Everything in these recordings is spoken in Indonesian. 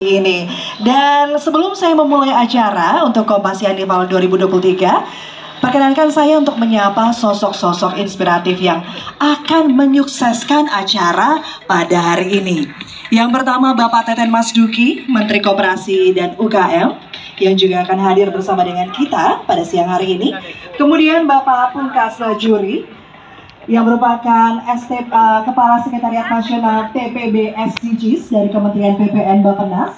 ini. Dan sebelum saya memulai acara untuk Kompas Yanival 2023, perkenankan saya untuk menyapa sosok-sosok inspiratif yang akan menyukseskan acara pada hari ini. Yang pertama Bapak Teten Mas Duki, Menteri Koperasi dan UKM, yang juga akan hadir bersama dengan kita pada siang hari ini. Kemudian Bapak Pungkasa Juri, yang merupakan Kepala Sekretariat Nasional TPB SDGs dari Kementerian PPN Bappenas.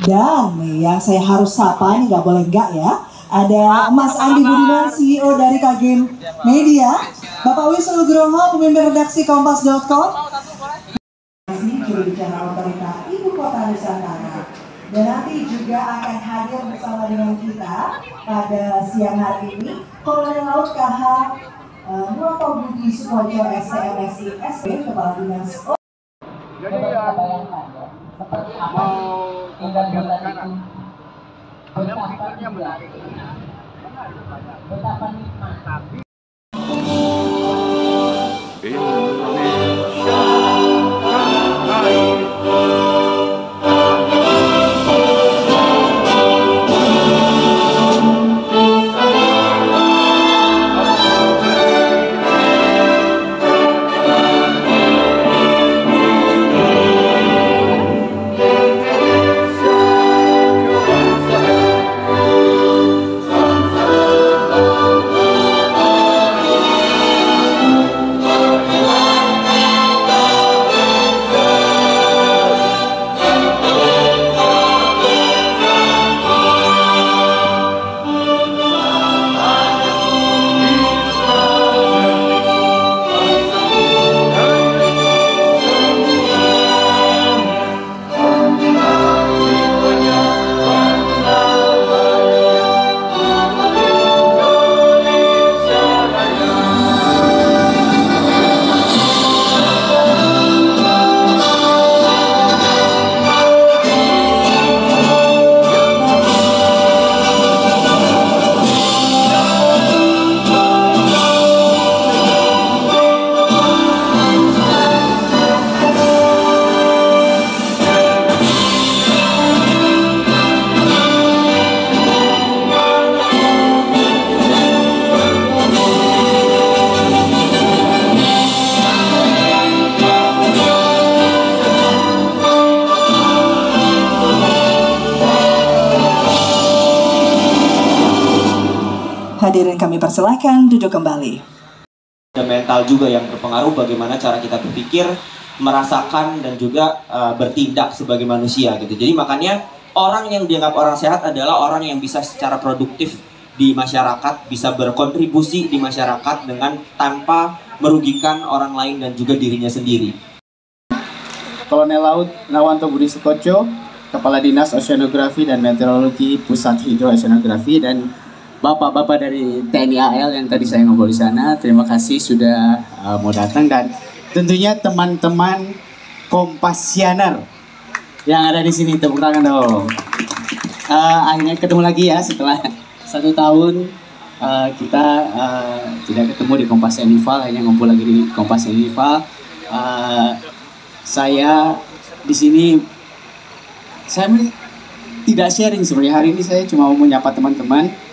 Dan yang saya harus sapa, ini nggak boleh enggak ya, ada Mas Andi Budiman, CEO dari KG Media, Bapak Wisnu Nugroho, pemimpin redaksi Kompas.com, juru bicara otorita Ibu Kota Nusantara. Dan nanti juga akan hadir bersama dengan kita pada siang hari ini Kolonel Laut KH Muhammad Budi Sukojo STMSI SP, Kepala Dinas. Jadi yang seperti apa tinggal bulan itu betapa menarik, betapa nikmat. Indonesia Hadirin kami persilahkan duduk kembali. Ada mental juga yang berpengaruh bagaimana cara kita berpikir, merasakan dan juga bertindak sebagai manusia gitu. Jadi makanya orang yang dianggap orang sehat adalah orang yang bisa secara produktif di masyarakat, bisa berkontribusi di masyarakat dengan tanpa merugikan orang lain dan juga dirinya sendiri. Kolonel Laut Nawanto Budi Sukojo, Kepala Dinas Oceanografi dan Meteorologi Pusat Hidrooceanografi, dan bapak-bapak dari TNI AL yang tadi saya ngobrol di sana, terima kasih sudah mau datang, dan tentunya teman-teman Kompasianer yang ada di sini, tepuk tangan dong. Akhirnya ketemu lagi ya setelah 1 tahun kita tidak ketemu di Kompas Yanival, akhirnya ngumpul lagi di Kompas Yanival. Saya di sini saya tidak sharing sebenarnya hari ini, saya cuma mau menyapa teman-teman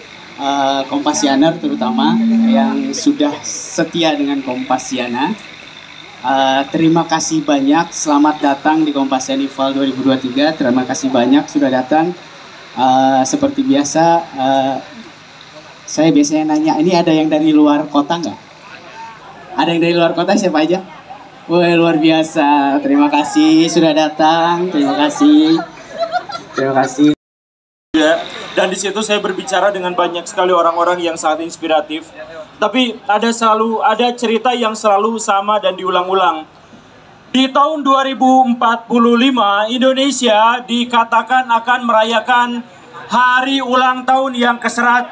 Kompasianer terutama yang sudah setia dengan Kompasiana. Terima kasih banyak, selamat datang di Kompas Yanival 2023. Terima kasih banyak sudah datang. Seperti biasa, saya biasanya nanya, ini ada yang dari luar kota nggak? Ada yang dari luar kota, siapa aja? Wah, luar biasa, terima kasih sudah datang, terima kasih. Terima kasih. Dan di situ saya berbicara dengan banyak sekali orang-orang yang sangat inspiratif. Tapi ada cerita yang selalu sama dan diulang-ulang. Di tahun 2045 Indonesia dikatakan akan merayakan hari ulang tahun yang ke-100.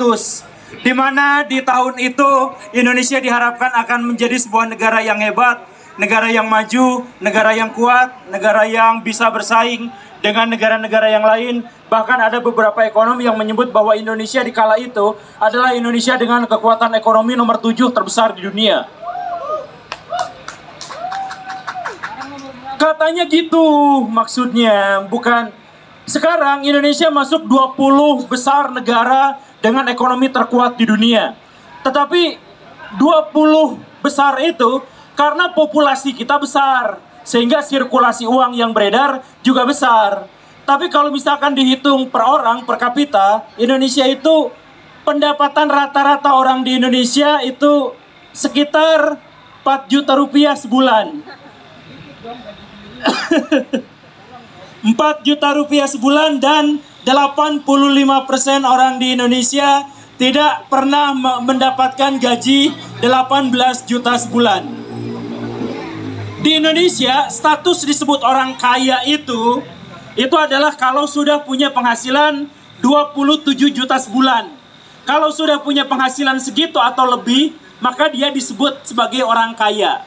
Di mana di tahun itu Indonesia diharapkan akan menjadi sebuah negara yang hebat, negara yang maju, negara yang kuat, negara yang bisa bersaing dengan negara-negara yang lain. Bahkan ada beberapa ekonom yang menyebut bahwa Indonesia di kala itu adalah Indonesia dengan kekuatan ekonomi nomor 7 terbesar di dunia. Katanya gitu maksudnya, bukan. Sekarang Indonesia masuk 20 besar negara dengan ekonomi terkuat di dunia. Tetapi 20 besar itu karena populasi kita besar, sehingga sirkulasi uang yang beredar juga besar. Tapi kalau misalkan dihitung per orang, per kapita, Indonesia itu pendapatan rata-rata orang di Indonesia itu sekitar 4 juta rupiah sebulan. 4 juta rupiah sebulan, dan 85% orang di Indonesia tidak pernah mendapatkan gaji 18 juta sebulan. Di Indonesia, status disebut orang kaya itu adalah kalau sudah punya penghasilan 27 juta sebulan. Kalau sudah punya penghasilan segitu atau lebih, maka dia disebut sebagai orang kaya.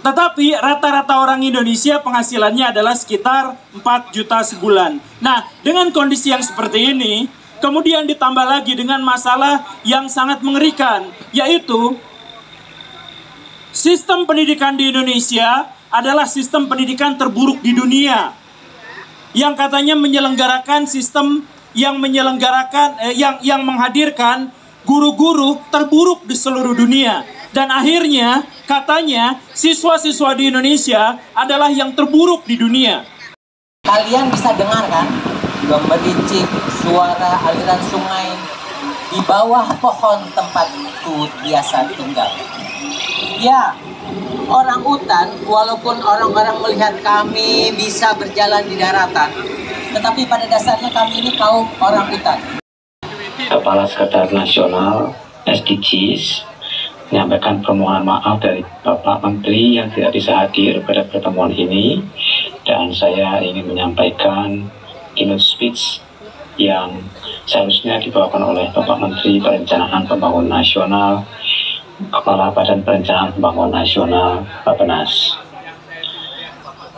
Tetapi rata-rata orang Indonesia penghasilannya adalah sekitar 4 juta sebulan. Nah, dengan kondisi yang seperti ini, kemudian ditambah lagi dengan masalah yang sangat mengerikan, yaitu sistem pendidikan di Indonesia adalah sistem pendidikan terburuk di dunia. Yang katanya menyelenggarakan sistem yang menghadirkan guru-guru terburuk di seluruh dunia. Dan akhirnya katanya siswa-siswa di Indonesia adalah yang terburuk di dunia. Kalian bisa dengar kan gemericik suara aliran sungai di bawah pohon tempatku biasa tinggal. Ya, orang hutan, walaupun orang-orang melihat kami bisa berjalan di daratan, tetapi pada dasarnya kami ini kaum orang hutan. Kepala Sekretariat Nasional SDGs menyampaikan permohonan maaf dari Bapak Menteri yang tidak bisa hadir pada pertemuan ini, dan saya ingin menyampaikan keynote speech yang seharusnya dibawakan oleh Bapak Menteri Perencanaan Pembangunan Nasional, Kepala Badan Perencanaan Pembangunan Nasional, Bappenas.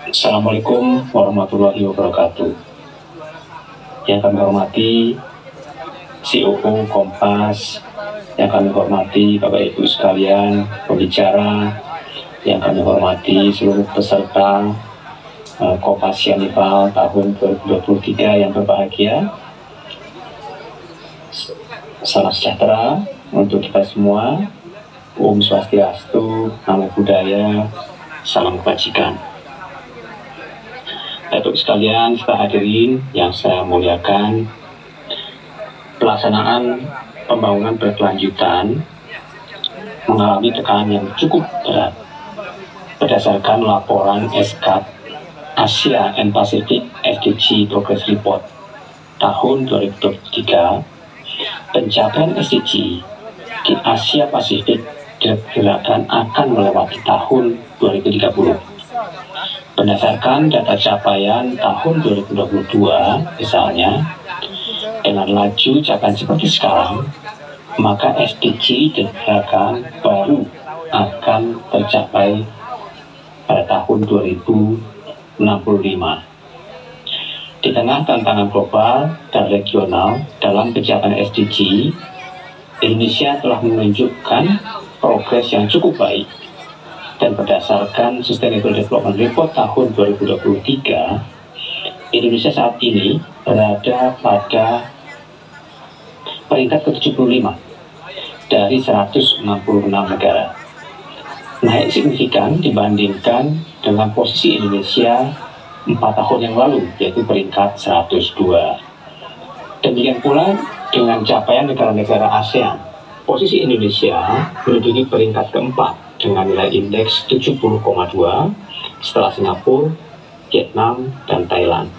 Assalamualaikum warahmatullahi wabarakatuh. Yang kami hormati CEO Kompas, yang kami hormati Bapak Ibu sekalian, pembicara, yang kami hormati seluruh peserta Kompasianival tahun 2023 yang berbahagia. Salam sejahtera untuk kita semua. Om Swastiastu, Namo Buddhaya, salam kebajikan. Bapak Ibu sekalian, serta hadirin yang saya muliakan, pelaksanaan pembangunan berkelanjutan mengalami tekanan yang cukup berat berdasarkan laporan SKAD Asia and Pacific SDG Progress Report tahun 2023. Pencapaian SDG di Asia Pasifik diperkirakan akan melewati tahun 2030. Berdasarkan data capaian tahun 2022 misalnya, dengan laju capaian seperti sekarang, maka SDG diperkirakan baru akan tercapai pada tahun 2065. Di tengah tantangan global dan regional dalam pencapaian SDG, Indonesia telah menunjukkan progres yang cukup baik, dan berdasarkan Sustainable Development Report tahun 2023, Indonesia saat ini berada pada peringkat ke-75 dari 166 negara. Naik signifikan dibandingkan dengan posisi Indonesia 4 tahun yang lalu, yaitu peringkat 102. Demikian pula dengan capaian negara-negara ASEAN. Posisi Indonesia menduduki peringkat keempat dengan nilai indeks 70,2 setelah Singapura, Vietnam, dan Thailand.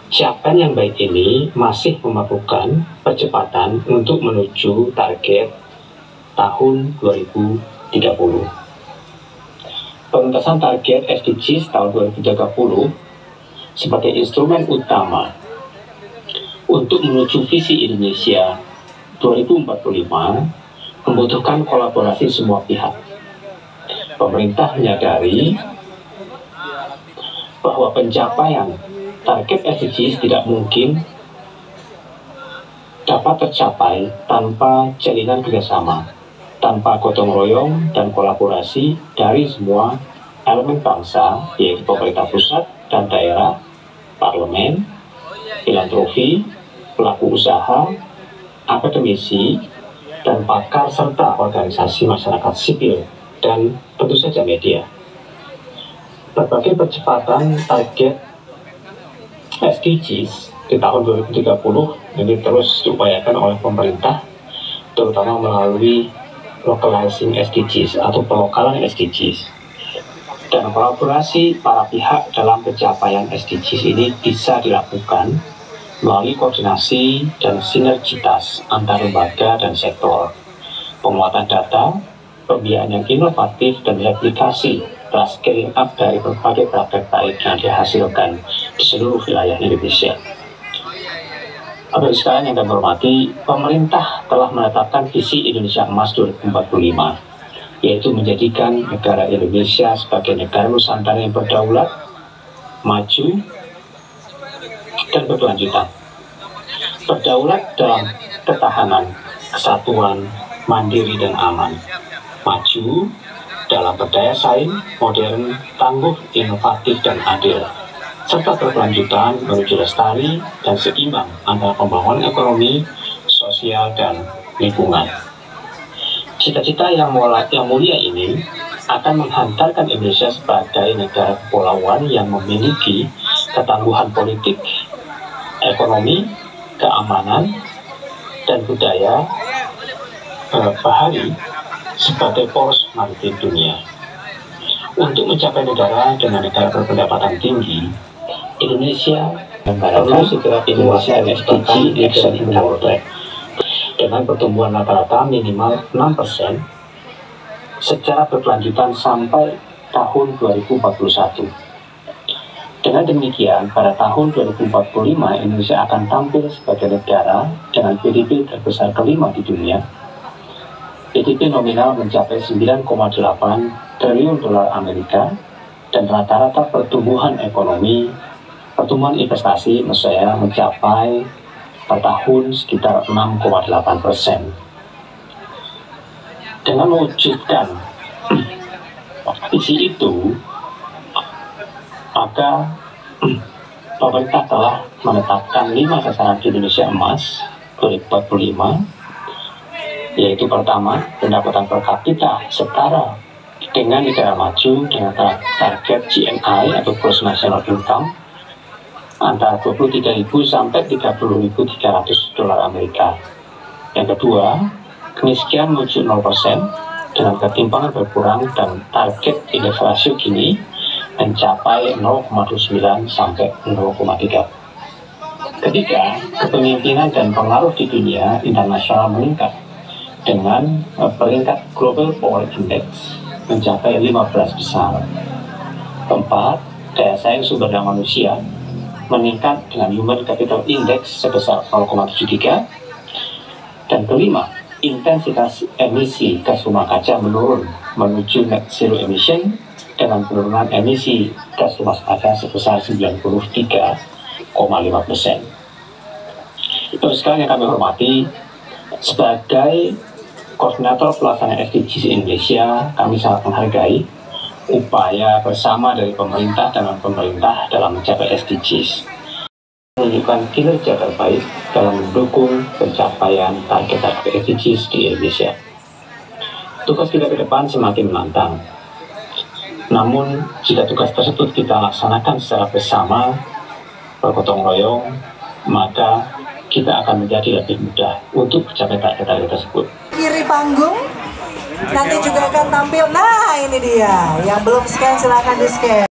Capaian yang baik ini masih memerlukan percepatan untuk menuju target tahun 2030. Penuntasan target SDGs tahun 2030 sebagai instrumen utama untuk menuju visi Indonesia 2045 membutuhkan kolaborasi semua pihak. Pemerintah menyadari bahwa pencapaian target SDGs tidak mungkin dapat tercapai tanpa jalinan kerjasama, tanpa gotong royong dan kolaborasi dari semua elemen bangsa, yaitu pemerintah pusat dan daerah, parlemen, filantropi, pelaku usaha, akademisi, dan pakar serta organisasi masyarakat sipil, dan tentu saja media. Berbagai percepatan target SDGs di tahun 2030 ini terus diupayakan oleh pemerintah, terutama melalui localizing SDGs atau pelokalan SDGs. Dan kolaborasi para pihak dalam pencapaian SDGs ini bisa dilakukan melalui koordinasi dan sinergitas antar lembaga dan sektor, penguatan data, pembiayaan yang inovatif, dan replikasi telah scaling up dari berbagai praktek baik yang dihasilkan di seluruh wilayah Indonesia. Bapak sekalian yang kami hormati, pemerintah telah menetapkan visi Indonesia Emas 2045, yaitu menjadikan negara Indonesia sebagai negara Nusantara yang berdaulat, maju, dan berkelanjutan. Berdaulat dalam ketahanan, kesatuan, mandiri, dan aman. Maju dalam berdaya saing, modern, tangguh, inovatif, dan adil, serta berkelanjutan menuju lestari dan seimbang antara pembangunan ekonomi, sosial, dan lingkungan. Cita-cita yang mulia ini akan menghantarkan Indonesia sebagai negara kepulauan yang memiliki ketangguhan politik, ekonomi, keamanan, dan budaya bahari sebagai poros maritim dunia. Untuk mencapai negara dengan negara berpendapatan tinggi, Indonesia perlu segera Indonesia SDG Action Plan dengan pertumbuhan rata-rata minimal 6% secara berkelanjutan sampai tahun 2041. Dengan demikian, pada tahun 2045 Indonesia akan tampil sebagai negara dengan PDB terbesar kelima di dunia. PDB nominal mencapai 9,8 triliun dolar Amerika dan rata-rata pertumbuhan investasi mencapai per tahun sekitar 6,8%. Dengan mewujudkan visi itu, maka pemerintah telah menetapkan 5 sasaran Indonesia Emas 2045, yaitu pertama, pendapatan per kapita setara dengan negara maju dengan target GNI atau Gross National Income antara 23.000 sampai 30.300 dolar Amerika. Yang kedua, kemiskinan menuju 0% dengan ketimpangan berkurang dan target indeks rasio kini mencapai 0,29 sampai 0,3. Ketiga, kepemimpinan dan pengaruh di dunia internasional meningkat dengan peringkat Global Power Index mencapai 15 besar. Keempat, daya saing sumber daya manusia meningkat dengan Human Capital Index sebesar 0,73. Dan kelima, intensitas emisi gas rumah kaca menurun menuju net zero emission dengan penurunan emisi gas rumah kaca sebesar 93,5%. Itu sekarang yang kami hormati, sebagai koordinator pelaksana SDGs Indonesia, kami sangat menghargai upaya bersama dari pemerintah dan non-pemerintah dalam mencapai SDGs, menunjukkan kinerja terbaik dalam mendukung pencapaian target-target SDGs di Indonesia. Tugas kita ke depan semakin menantang. Namun, jika tugas tersebut kita laksanakan secara bersama, bergotong royong, maka kita akan menjadi lebih mudah untuk mencapai target-target tersebut. Kiri panggung nanti juga akan tampil. Nah, ini dia. Yang belum scan silahkan di scan.